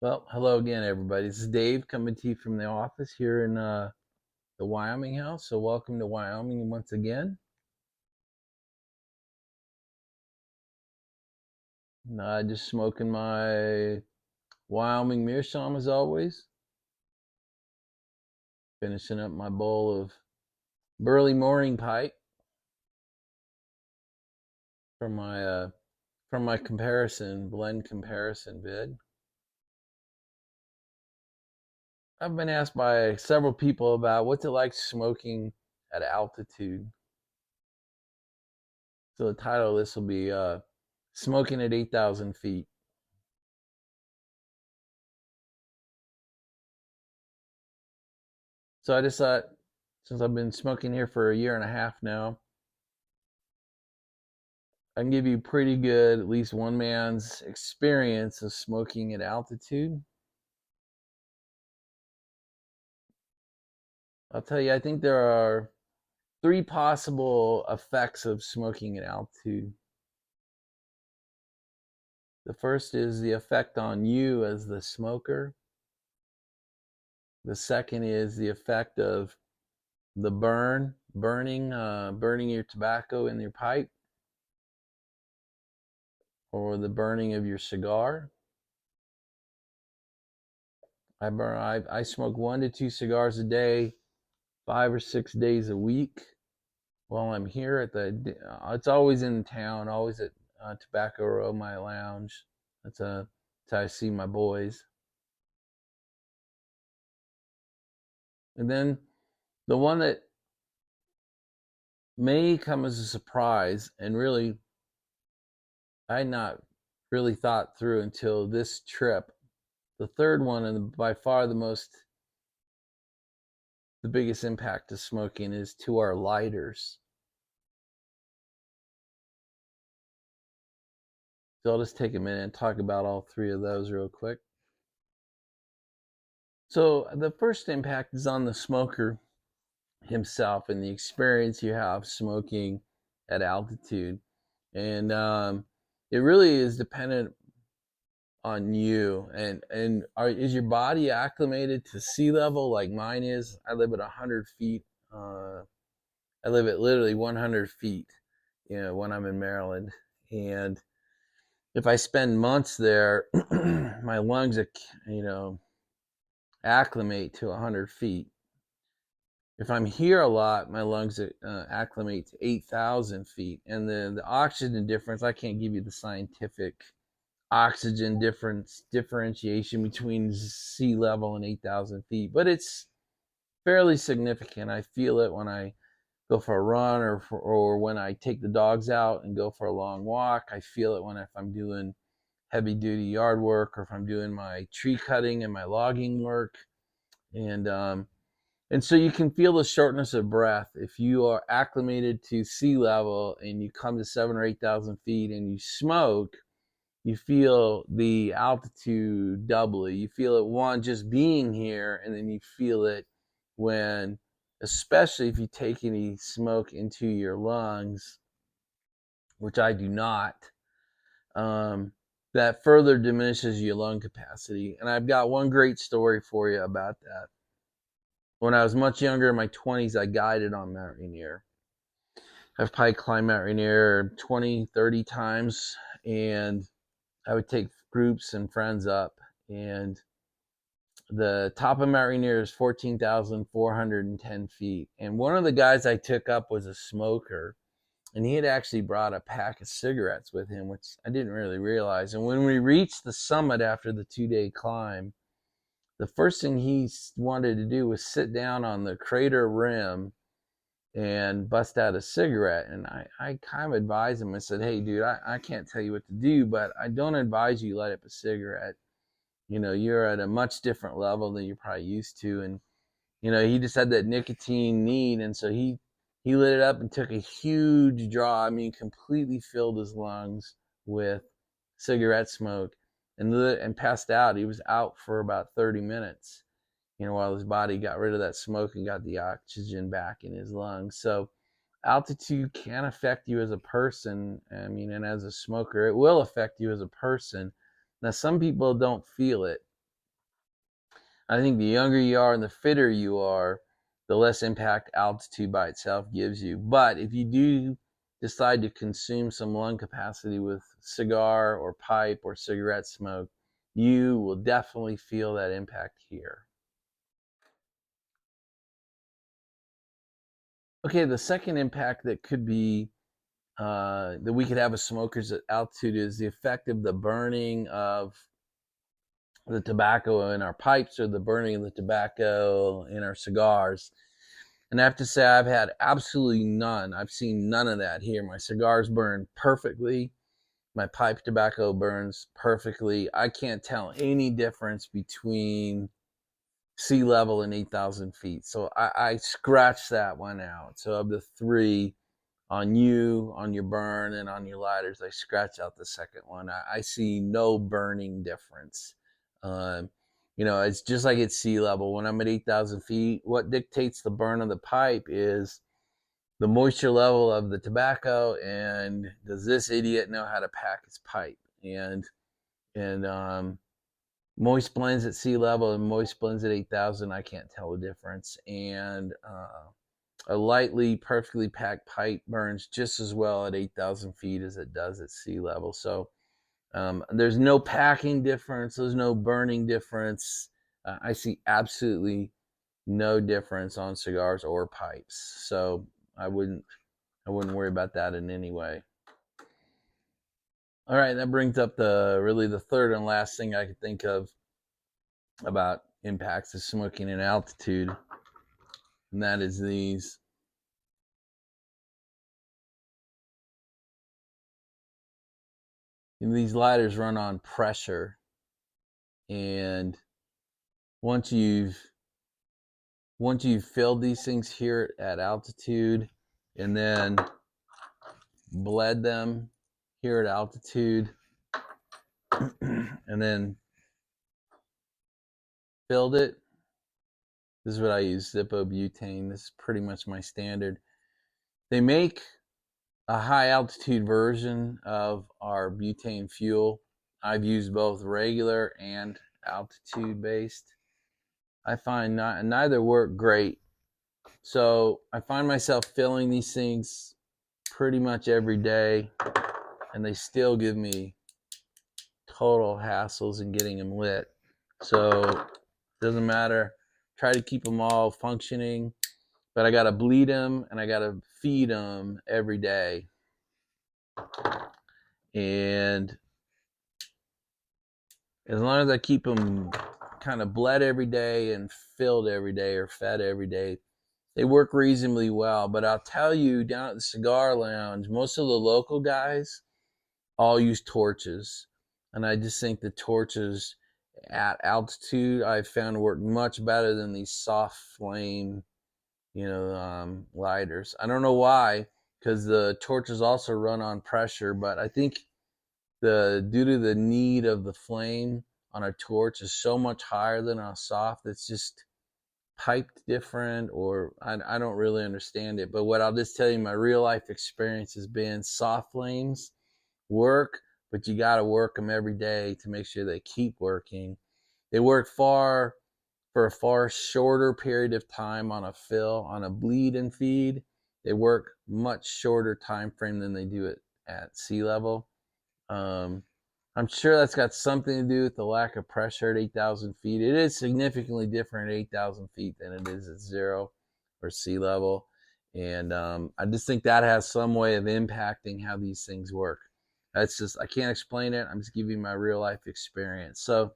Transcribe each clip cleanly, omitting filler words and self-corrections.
Well, hello again, everybody. This is Dave coming to you from the office here in the Wyoming house. So, welcome to Wyoming once again. Just smoking my Wyoming Meerschaum as always. Finishing up my bowl of Burley Morning Pipe from my blend comparison vid. I've been asked by several people about what's it like smoking at altitude. So the title of this will be "Smoking at 8,000 feet." So I just thought, since I've been smoking here for a year and a half now, I can give you pretty good, at least one man's experience of smoking at altitude. I'll tell you, I think there are three possible effects of smoking at altitude. The first is the effect on you as the smoker. The second is the effect of the burning your tobacco in your pipe, or the burning of your cigar. I smoke 1 to 2 cigars a day, 5 or 6 days a week while I'm here at it's always in town, always at Tobacco Row, my lounge. That's how I see my boys. And then the one that may come as a surprise, and really I had not really thought through until this trip. The third one, and by far the biggest impact of smoking, is to our lighters. So I'll just take a minute and talk about all three of those real quick. So the first impact is on the smoker himself and the experience you have smoking at altitude. And it really is dependent on you. Is your body acclimated to sea level like mine is? I live at 100 feet. I live at literally 100 feet, when I'm in Maryland. And if I spend months there, my lungs, acclimate to 100 feet. If I'm here a lot, my lungs acclimate to 8,000 feet. And the oxygen difference, I can't give you the scientific oxygen differentiation between sea level and 8,000 feet, but it's fairly significant. I feel it when I go for a run, or when I take the dogs out and go for a long walk. I feel it if I'm doing heavy duty yard work, or if I'm doing my tree cutting and my logging work. And so you can feel the shortness of breath if you are acclimated to sea level and you come to 7 or 8,000 feet and you smoke. You feel the altitude doubly. You feel it, one, just being here, and then you feel it when, especially if you take any smoke into your lungs, which I do not. That further diminishes your lung capacity. And I've got one great story for you about that. When I was much younger, in my 20s, I guided on Mount Rainier. I've probably climbed Mount Rainier 20, 30 times, and I would take groups and friends up. And the top of Mount Rainier is 14,410 feet. And one of the guys I took up was a smoker, and he had actually brought a pack of cigarettes with him, which I didn't really realize. And when we reached the summit after the 2-day climb, the first thing he wanted to do was sit down on the crater rim and bust out a cigarette. And I kind of advised him. I said, "Hey, dude, I can't tell you what to do, but I don't advise you light up a cigarette. You're at a much different level than you're probably used to." And he just had that nicotine need, and so he lit it up and took a huge draw. I mean, completely filled his lungs with cigarette smoke, and passed out. He was out for about 30 minutes, while his body got rid of that smoke and got the oxygen back in his lungs. So altitude can affect you as a person. I mean, and as a smoker, it will affect you as a person. Now, some people don't feel it. I think the younger you are and the fitter you are, the less impact altitude by itself gives you. But if you do decide to consume some lung capacity with cigar or pipe or cigarette smoke, you will definitely feel that impact here. Okay, the second impact that could be that we could have as smokers at altitude is the effect of the burning of the tobacco in our pipes or the burning of the tobacco in our cigars. And I have to say, I've had absolutely none. I've seen none of that here. My cigars burn perfectly. My pipe tobacco burns perfectly. I can't tell any difference between sea level and 8,000 feet. So I scratched that one out. So of the three, on you, on your burn, and on your lighters, I scratch out the second one. I see no burning difference. Um, it's just like at sea level. When I'm at 8,000 feet, what dictates the burn of the pipe is the moisture level of the tobacco, and does this idiot know how to pack his pipe? And moist blends at sea level and moist blends at 8,000, I can't tell the difference. And a lightly, perfectly packed pipe burns just as well at 8,000 feet as it does at sea level. So there's no packing difference. There's no burning difference. I see absolutely no difference on cigars or pipes. So I wouldn't worry about that in any way. All right, that brings up the third and last thing I could think of about impacts of smoking at altitude, and that is these. These lighters run on pressure, and once you've filled these things here at altitude and then bled them here at altitude and then filled it, this is what I use, Zippo butane. This is pretty much my standard. They make a high altitude version of our butane fuel. I've used both regular and altitude based. I find neither work great. So I find myself filling these things pretty much every day, and they still give me total hassles in getting them lit. So it doesn't matter. Try to keep them all functioning, but I got to bleed them and I got to feed them every day. And as long as I keep them kind of bled every day and filled every day or fed every day, they work reasonably well. But I'll tell you, down at the cigar lounge, most of the local guys all use torches. And I just think the torches at altitude I've found work much better than these soft flame, lighters. I don't know why, because the torches also run on pressure, but I think due to the need of the flame on a torch is so much higher than on a soft, it's just piped different, or I don't really understand it. But what I'll just tell you, my real life experience has been soft flames work, but you got to work them every day to make sure they keep working. They work for a far shorter period of time on a bleed and feed. They work much shorter time frame than they do at sea level. I'm sure that's got something to do with the lack of pressure at 8,000 feet. It is significantly different at 8,000 feet than it is at zero or sea level. And I just think that has some way of impacting how these things work. That's just, I can't explain it. I'm just giving you my real life experience. So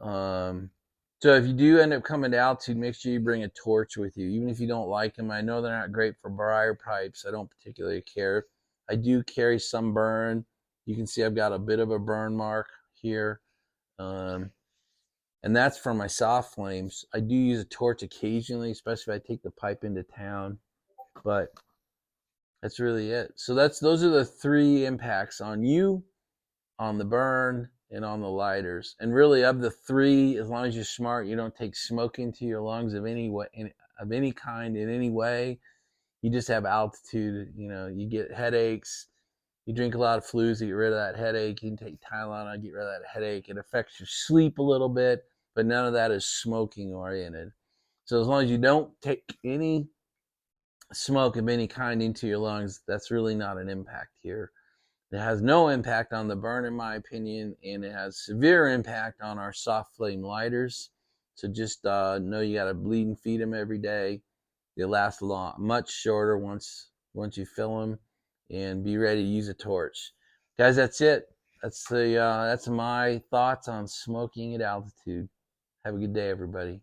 if you do end up coming to altitude, make sure you bring a torch with you, even if you don't like them. I know they're not great for briar pipes. I don't particularly care. I do carry some burn. You can see I've got a bit of a burn mark here. And that's for my soft flames. I do use a torch occasionally, especially if I take the pipe into town. But that's really it. So those are the three impacts on you, on the burn, and on the lighters. And really, of the three, as long as you're smart, you don't take smoke into your lungs of any kind in any way. You just have altitude. You get headaches. You drink a lot of Flus to get rid of that headache. You can take Tylenol to get rid of that headache. It affects your sleep a little bit, but none of that is smoking oriented. So as long as you don't take any smoke of any kind into your lungs, that's really not an impact here. It has no impact on the burn, in my opinion, and it has severe impact on our soft flame lighters. So just know you got to bleed and feed them every day. They last much shorter once you fill them, and be ready to use a torch, guys. That's it. That's my thoughts on smoking at altitude. Have a good day, everybody.